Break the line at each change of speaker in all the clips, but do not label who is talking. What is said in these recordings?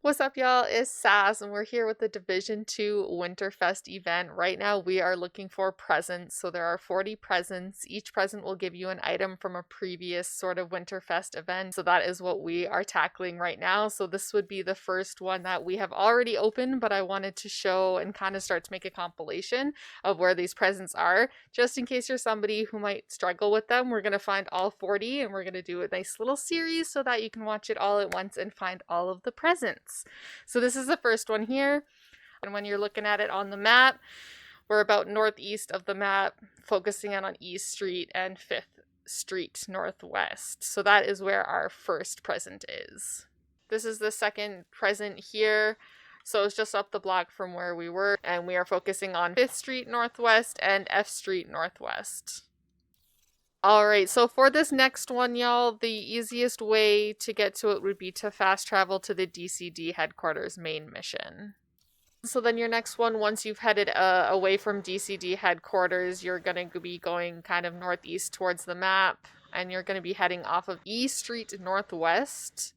What's up, y'all? It's Sass, and we're here with the Division 2 Winterfest event. Right now, we are looking for presents. So there are 40 presents. Each present will give you an item from a previous sort of Winterfest event. So that is what we are tackling right now. So this would be the first one that we have already opened, but I wanted to show and kind of start to make a compilation of where these presents are. Just in case you're somebody who might struggle with them, we're going to find all 40 and we're going to do a nice little series so that you can watch it all at once and find all of the presents. So this is the first one here, and when you're looking at it on the map, we're about northeast of the map, focusing in on East Street and 5th Street Northwest. So that is where our first present is. This is the second present here. So it's just up the block from where we were, and we are focusing on 5th Street Northwest and F Street Northwest. Alright, so for this next one, y'all, the easiest way to get to it would be to fast travel to the DCD headquarters main mission. So then your next one, once you've headed away from DCD headquarters, you're going to be going kind of northeast towards the map, and you're going to be heading off of E Street Northwest.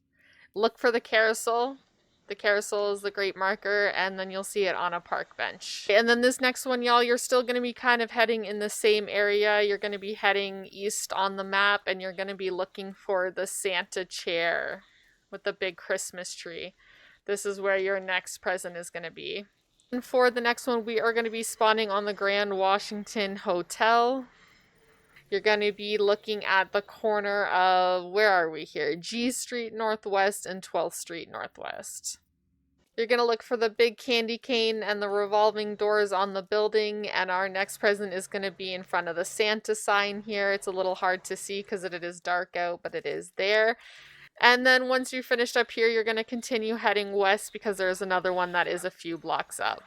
Look for the carousel. The carousel is the great marker, and then you'll see it on a park bench. And then this next one, y'all, you're still going to be kind of heading in the same area. You're going to be heading east on the map, and you're going to be looking for the Santa chair with the big Christmas tree. This is where your next present is going to be. And for the next one, we are going to be spawning on the Grand Washington Hotel. You're going to be looking at the corner of, where are we here? G Street Northwest and 12th Street Northwest. You're going to look for the big candy cane and the revolving doors on the building, and our next present is going to be in front of the Santa sign here. It's a little hard to see because it is dark out, but it is there. And then once you're finished up here, you're going to continue heading west because there's another one that is a few blocks up.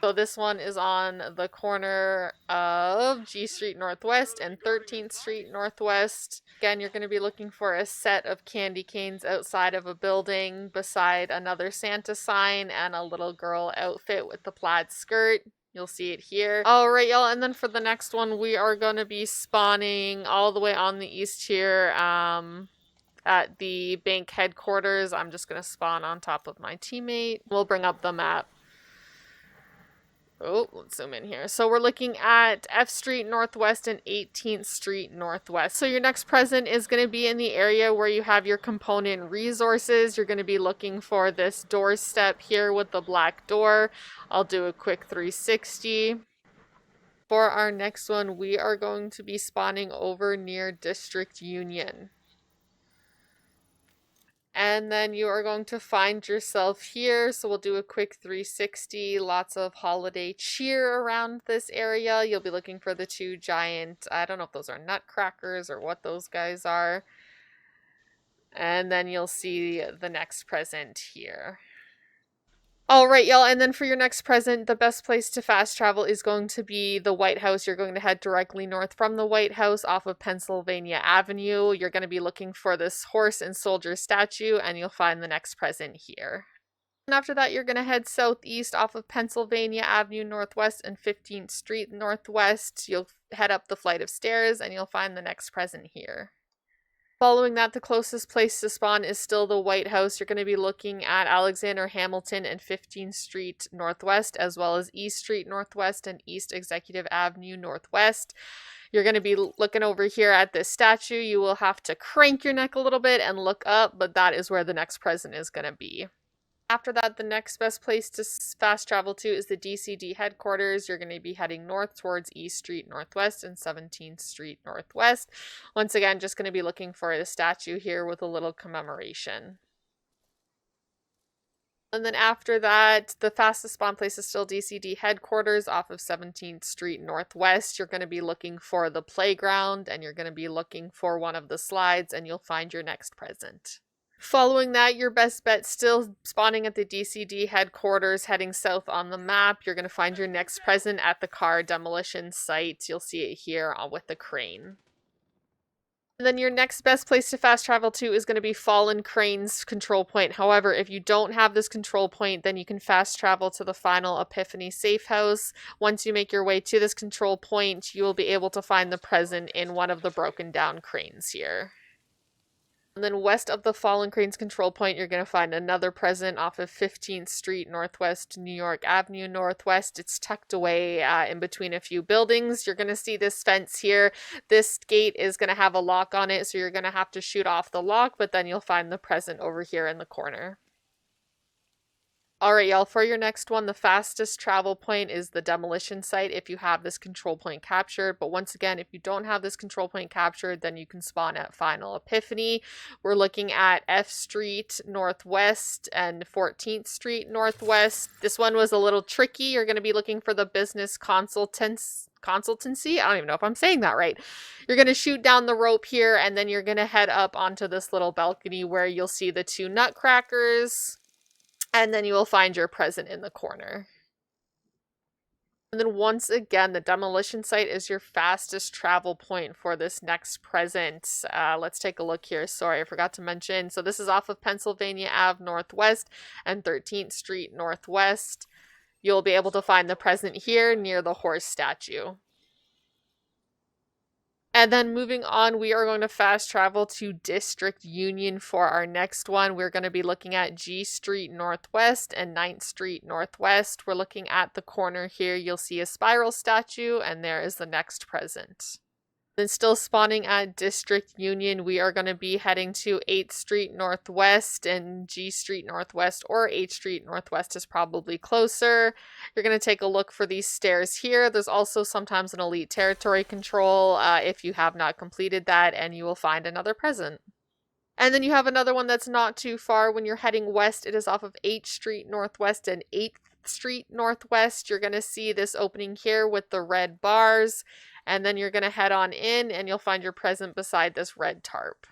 So this one is on the corner of G Street Northwest and 13th Street Northwest. Again, you're going to be looking for a set of candy canes outside of a building beside another Santa sign and a little girl outfit with the plaid skirt. You'll see it here. Alright, y'all, and then for the next one, we are going to be spawning all the way on the east here at the bank headquarters. I'm just going to spawn on top of my teammate. We'll bring up the map. Oh, let's zoom in here. So we're looking at F Street Northwest and 18th Street Northwest. So your next present is going to be in the area where you have your component resources. You're going to be looking for this doorstep here with the black door. I'll do a quick 360. For our next one, we are going to be spawning over near District Union. And then you are going to find yourself here. So we'll do a quick 360. Lots of holiday cheer around this area. You'll be looking for the two giant, I don't know if those are nutcrackers or what those guys are. And then you'll see the next present here. Alright, y'all, and then for your next present, the best place to fast travel is going to be the White House. You're going to head directly north from the White House off of Pennsylvania Avenue. You're going to be looking for this horse and soldier statue, and you'll find the next present here. And after that, you're going to head southeast off of Pennsylvania Avenue Northwest and 15th Street Northwest. You'll head up the flight of stairs, and you'll find the next present here. Following that, the closest place to spawn is still the White House. You're going to be looking at Alexander Hamilton and 15th Street Northwest, as well as East Street Northwest and East Executive Avenue Northwest. You're going to be looking over here at this statue. You will have to crank your neck a little bit and look up, but that is where the next present is going to be. After that, the next best place to fast travel to is the DCD headquarters. You're going to be heading north towards East Street Northwest and 17th Street Northwest. Once again, just going to be looking for a statue here with a little commemoration. And then after that, the fastest spawn place is still DCD headquarters off of 17th Street Northwest. You're going to be looking for the playground, and you're going to be looking for one of the slides, and you'll find your next present. Following that, your best bet still spawning at the DCD headquarters, heading south on the map. You're going to find your next present at the car demolition site. You'll see it here with the crane. And then your next best place to fast travel to is going to be Fallen Crane's control point. However, if you don't have this control point, then you can fast travel to the final Epiphany safe house. Once you make your way to this control point, you will be able to find the present in one of the broken down cranes here. And then west of the Fallen Cranes control point, you're going to find another present off of 15th Street Northwest, New York Avenue Northwest. It's tucked away in between a few buildings. You're going to see this fence here. This gate is going to have a lock on it, so you're going to have to shoot off the lock, but then you'll find the present over here in the corner. All right, y'all, for your next one, the fastest travel point is the demolition site if you have this control point captured. But once again, if you don't have this control point captured, then you can spawn at Final Epiphany. We're looking at F Street Northwest and 14th Street Northwest. This one was a little tricky. You're going to be looking for the business consultancy. I don't even know if I'm saying that right. You're going to shoot down the rope here, and then you're going to head up onto this little balcony where you'll see the two nutcrackers. And then you will find your present in the corner. And then once again, the demolition site is your fastest travel point for this next present. Let's take a look here. Sorry, I forgot to mention. So this is off of Pennsylvania Ave Northwest and 13th Street Northwest. You'll be able to find the present here near the horse statue. And then moving on, we are going to fast travel to District Union for our next one. We're going to be looking at G Street Northwest and 9th Street Northwest. We're looking at the corner here. You'll see a spiral statue, and there is the next present. Then still spawning at District Union, we are going to be heading to 8th Street Northwest and G Street Northwest, or 8th Street Northwest is probably closer. You're going to take a look for these stairs here. There's also sometimes an elite territory control if you have not completed that, and you will find another present. And then you have another one that's not too far. When you're heading west, it is off of 8th Street Northwest and 8th Street Northwest. You're going to see this opening here with the red bars. And then you're going to head on in and you'll find your present beside this red tarp.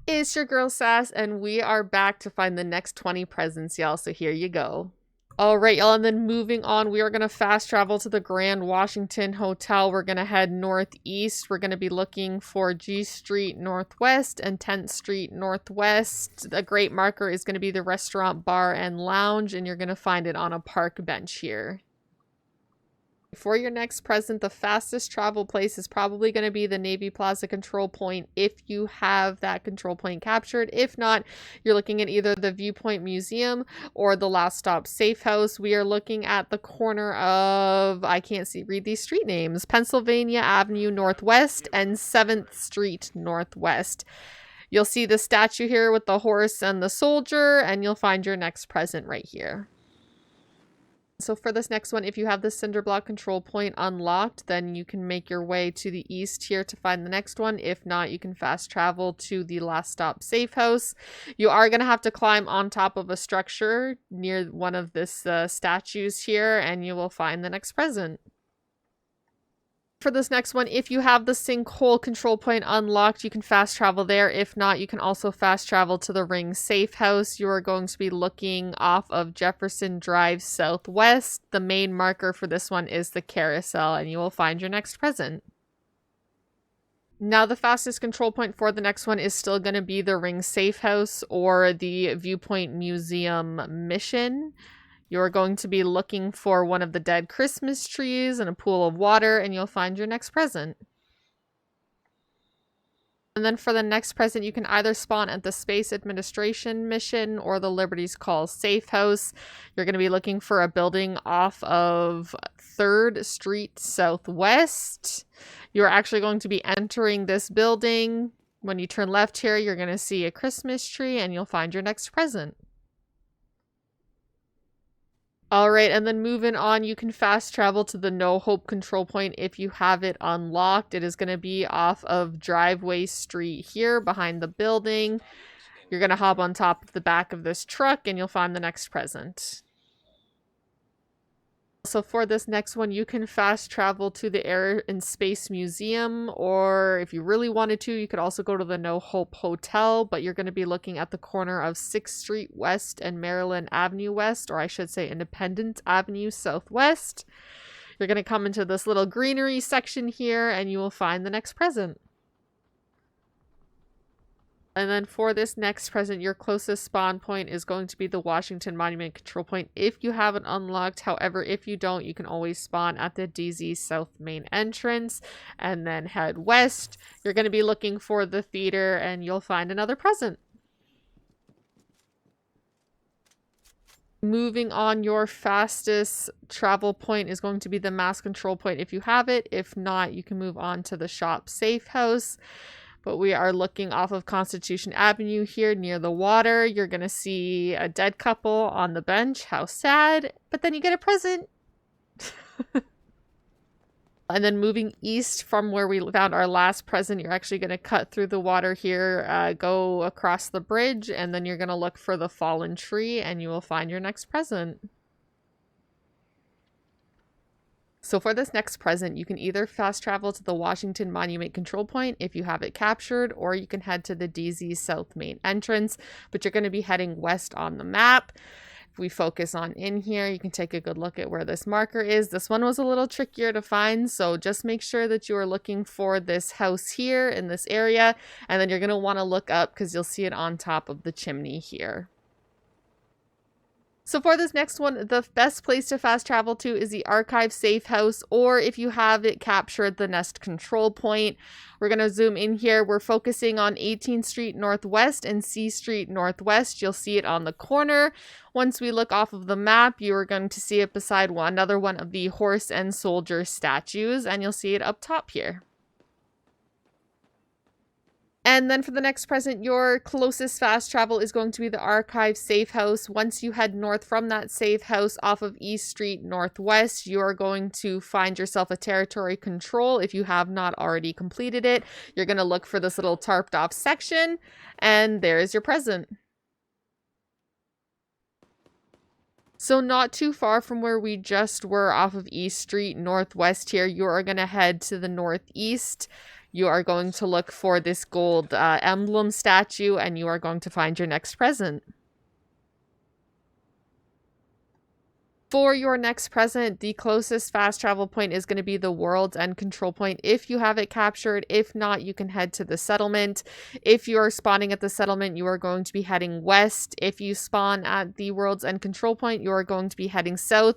It's your girl Sass, and we are back to find the next 20 presents, y'all. So here you go. All right, y'all, and then moving on, we are going to fast travel to the Grand Washington Hotel. We're going to head northeast. We're going to be looking for G Street Northwest and 10th Street Northwest. A great marker is going to be the restaurant, bar, and lounge, and you're going to find it on a park bench here. For your next present, the fastest travel place is probably going to be the Navy Plaza control point if you have that control point captured. If not, you're looking at either the Viewpoint Museum or the Last Stop Safe House. We are looking at the corner of, I can't read these street names, Pennsylvania Avenue Northwest and 7th Street Northwest. You'll see the statue here with the horse and the soldier, and you'll find your next present right here. So for this next one, if you have the cinder block control point unlocked, then you can make your way to the east here to find the next one. If not, you can fast travel to the Last Stop Safe House. You are going to have to climb on top of a structure near one of this statues here, and you will find the next present. For this next one, if you have the sinkhole control point unlocked, you can fast travel there. If not, you can also fast travel to the Ring Safe House. You are going to be looking off of Jefferson Drive Southwest. The main marker for this one is the carousel, and you will find your next present. Now, the fastest control point for the next one is still going to be the Ring Safe House or the Viewpoint Museum mission. You're going to be looking for one of the dead Christmas trees and a pool of water, and you'll find your next present. And then for the next present, you can either spawn at the Space Administration mission or the Liberty's Call Safe House. You're going to be looking for a building off of 3rd Street Southwest. You're actually going to be entering this building. When you turn left here, you're going to see a Christmas tree, and you'll find your next present. All right, and then moving on, you can fast travel to the No Hope control point if you have it unlocked. It is going to be off of Driveway Street here behind the building. You're going to hop on top of the back of this truck, and you'll find the next present. So for this next one, you can fast travel to the Air and Space Museum, or if you really wanted to, you could also go to the No Hope Hotel, but you're going to be looking at the corner of 6th Street West and Maryland Avenue West, or I should say Independence Avenue Southwest. You're going to come into this little greenery section here, and you will find the next present. And then for this next present, your closest spawn point is going to be the Washington Monument Control Point if you have it unlocked. However, if you don't, you can always spawn at the DZ South main entrance and then head west. You're going to be looking for the theater and you'll find another present. Moving on, your fastest travel point is going to be the mass control point if you have it. If not, you can move on to the shop safe house. But we are looking off of Constitution Avenue here near the water. You're going to see a dead couple on the bench. How sad. But then you get a present. And then moving east from where we found our last present, you're actually going to cut through the water here, go across the bridge, and then you're going to look for the fallen tree and you will find your next present. So for this next present, you can either fast travel to the Washington Monument Control Point if you have it captured, or you can head to the DZ South main entrance, but you're going to be heading west on the map. If we focus on in here, you can take a good look at where this marker is. This one was a little trickier to find, so just make sure that you are looking for this house here in this area, and then you're going to want to look up because you'll see it on top of the chimney here. So for this next one, the best place to fast travel to is the Archive Safe House, or if you have it captured, the Nest Control Point. We're going to zoom in here. We're focusing on 18th Street Northwest and C Street Northwest. You'll see it on the corner. Once we look off of the map, you are going to see it beside another one of the horse and soldier statues, and you'll see it up top here. And then for the next present, your closest fast travel is going to be the Archive Safe House. Once you head north from that safe house off of East Street Northwest, you are going to find yourself a territory control if you have not already completed it. You're going to look for this little tarped off section, and there's your present. So not too far from where we just were off of East Street Northwest here, you are going to head to the northeast. You are going to look for this gold emblem statue, and you are going to find your next present. For your next present, the closest fast travel point is going to be the World's End Control Point if you have it captured. If not, you can head to the settlement. If you are spawning at the settlement, you are going to be heading west. If you spawn at the World's End Control Point, you are going to be heading south.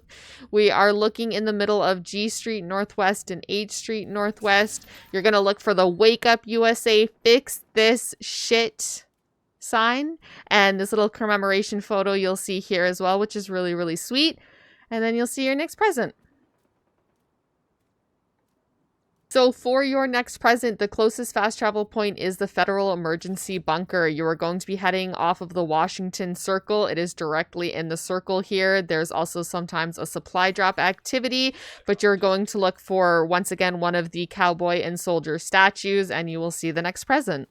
We are looking in the middle of G Street Northwest and H Street Northwest. You're going to look for the Wake Up USA Fix This Shit sign, and this little commemoration photo you'll see here as well, which is really, really sweet. And then you'll see your next present. So for your next present, the closest fast travel point is the Federal Emergency Bunker. You are going to be heading off of the Washington Circle. It is directly in the circle here. There's also sometimes a supply drop activity, but you're going to look for, once again, one of the cowboy and soldier statues, and you will see the next present.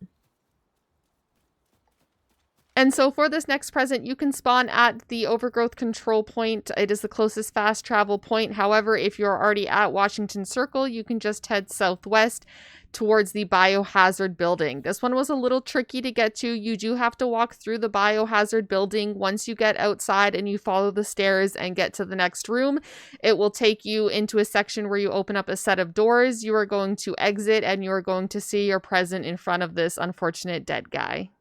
And so for this next present, you can spawn at the Overgrowth Control Point. It is the closest fast travel point. However, if you're already at Washington Circle, you can just head southwest towards the Biohazard Building. This one was a little tricky to get to. You do have to walk through the Biohazard Building. Once you get outside and you follow the stairs and get to the next room, it will take you into a section where you open up a set of doors. You are going to exit and you are going to see your present in front of this unfortunate dead guy.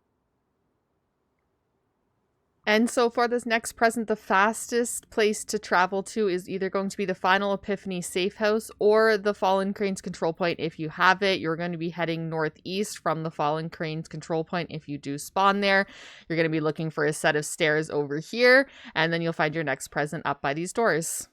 And so for this next present, the fastest place to travel to is either going to be the Final Epiphany Safe House or the Fallen Cranes Control Point. If you have it, you're going to be heading northeast from the Fallen Cranes Control Point. If you do spawn there, you're going to be looking for a set of stairs over here, and then you'll find your next present up by these doors.